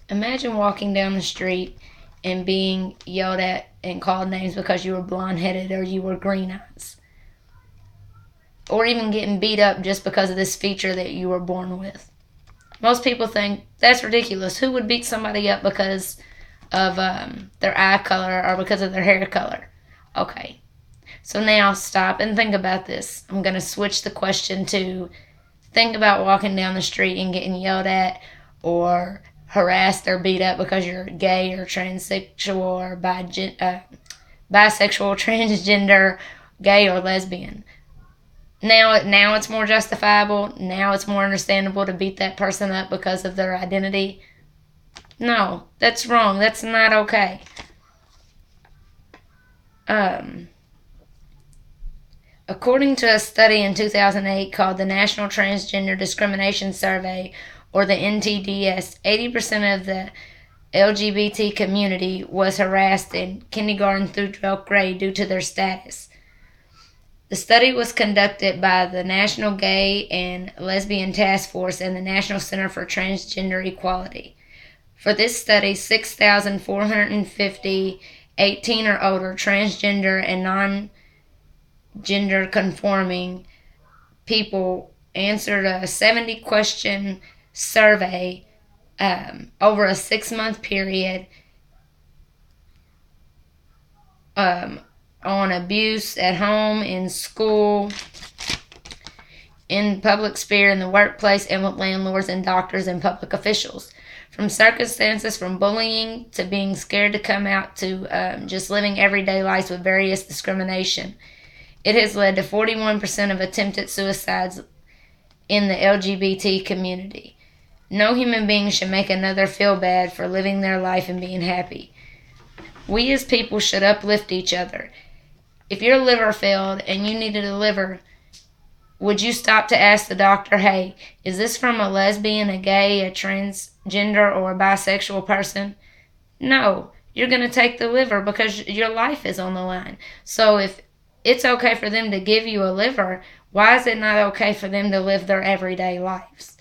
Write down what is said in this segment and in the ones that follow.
Imagine walking down the street and being yelled at and called names because you were blonde headed or you were green eyes. Or even getting beat up just because of this feature that you were born with. Most people think that's ridiculous. Who would beat somebody up because of their eye color or because of their hair color? Okay, so now stop and think about this. I'm going to switch the question to think about walking down the street and getting yelled at or harassed or beat up because you're gay or transsexual or bisexual, transgender, gay or lesbian. Now it's more justifiable. Now it's more understandable to beat that person up because of their identity. No, that's wrong. That's not okay. Um, According to a study in 2008 called the National Transgender Discrimination Survey, or the NTDS, 80% of the LGBT community was harassed in kindergarten through 12th grade due to their status. The study was conducted by the National Gay and Lesbian Task Force and the National Center for Transgender Equality. For this study, 6,450 18 or older transgender and non-gender conforming people answered a 70-question survey over a 6-month period on abuse at home, in school, in public sphere, in the workplace, and with landlords and doctors and public officials. From circumstances from bullying to being scared to come out to just living everyday lives with various discrimination. It has led to 41% of attempted suicides in the LGBT community. No human being should make another feel bad for living their life and being happy. We as people should uplift each other. If your liver failed and you needed a liver, would you stop to ask the doctor, hey, is this from a lesbian, a gay, a transgender, or a bisexual person? No, you're going to take the liver because your life is on the line. So if it's okay for them to give you a liver, why is it not okay for them to live their everyday lives?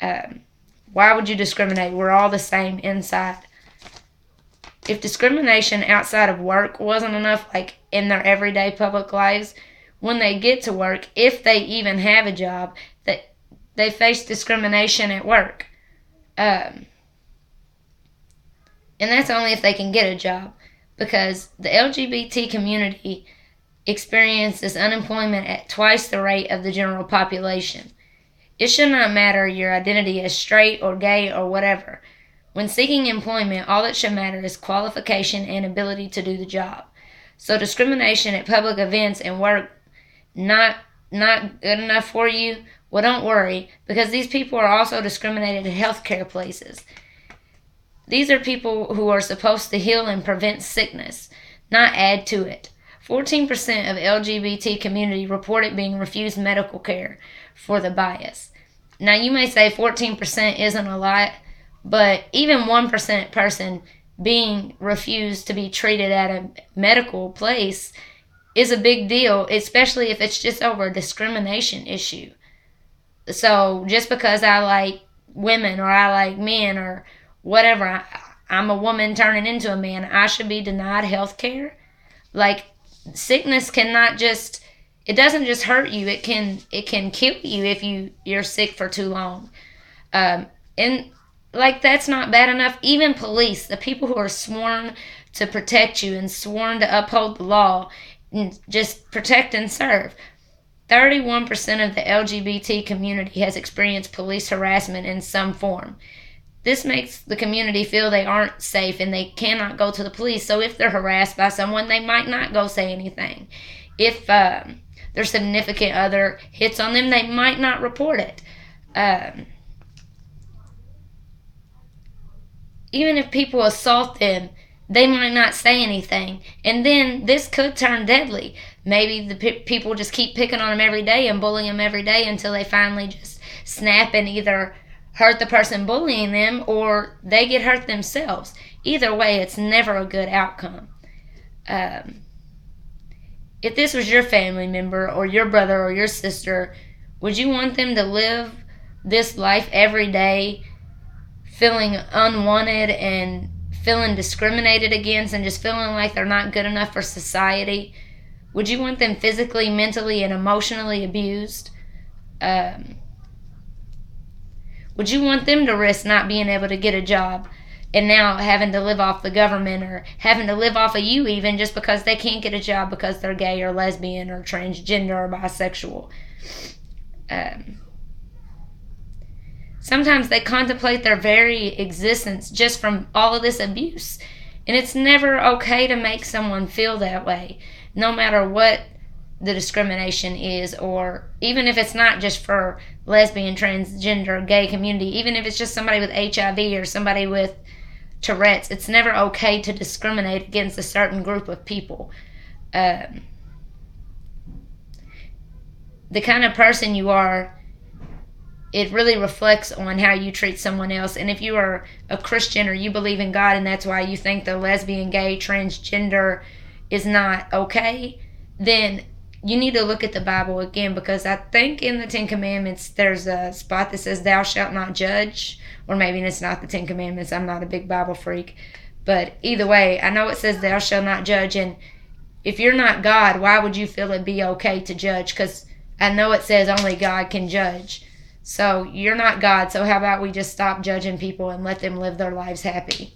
Why would you discriminate? We're all the same inside. If discrimination outside of work wasn't enough, like in their everyday public lives, when they get to work, if they even have a job, that they face discrimination at work. And that's only if they can get a job, because the LGBT community experiences unemployment at twice the rate of the general population. It should not matter your identity as straight or gay or whatever. When seeking employment, all that should matter is qualification and ability to do the job. So discrimination at public events and work not good enough for you? Well, don't worry, because these people are also discriminated at healthcare places. These are people who are supposed to heal and prevent sickness, not add to it. 14% of LGBT community reported being refused medical care for the bias. Now, you may say 14% isn't a lot, but even 1% person being refused to be treated at a medical place is a big deal, especially if it's just over a discrimination issue. So just because I like women or I like men or whatever, I'm a woman turning into a man, I should be denied health care? Like, sickness cannot just, it doesn't just hurt you, it can kill you if you're sick for too long. And like, that's not bad enough. Even police, the people who are sworn to protect you and sworn to uphold the law and just protect and serve, 31% of the LGBT community has experienced police harassment in some form. This makes the community feel they aren't safe and they cannot go to the police. So if they're harassed by someone, they might not go say anything. If their significant other hits on them, they might not report it. Even if people assault them, they might not say anything. And then this could turn deadly. Maybe the people just keep picking on them every day and bullying them every day until they finally just snap and either hurt the person bullying them or they get hurt themselves. Either way, it's never a good outcome. If this was your family member or your brother or your sister, would you want them to live this life every day feeling unwanted and feeling discriminated against and just feeling like they're not good enough for society? Would you want them physically, mentally, and emotionally abused? Would you want them to risk not being able to get a job and now having to live off the government, or having to live off of you even just because they can't get a job because they're gay or lesbian or transgender or bisexual? Sometimes they contemplate their very existence just from all of this abuse. And it's never okay to make someone feel that way, no matter what the discrimination is, or even if it's not just for lesbian, transgender, gay community, even if it's just somebody with HIV or somebody with Tourette's, it's never okay to discriminate against a certain group of people. The kind of person you are, it really reflects on how you treat someone else. And if you are a Christian or you believe in God and that's why you think the lesbian, gay, transgender is not okay, then you need to look at the Bible again, because I think in the Ten Commandments there's a spot that says thou shalt not judge, or maybe it's not the Ten Commandments. I'm not a big Bible freak, but either way, I know it says thou shalt not judge. And if you're not God, why would you feel it'd be okay to judge? Because I know it says only God can judge. So you're not God, so how about we just stop judging people and let them live their lives happy?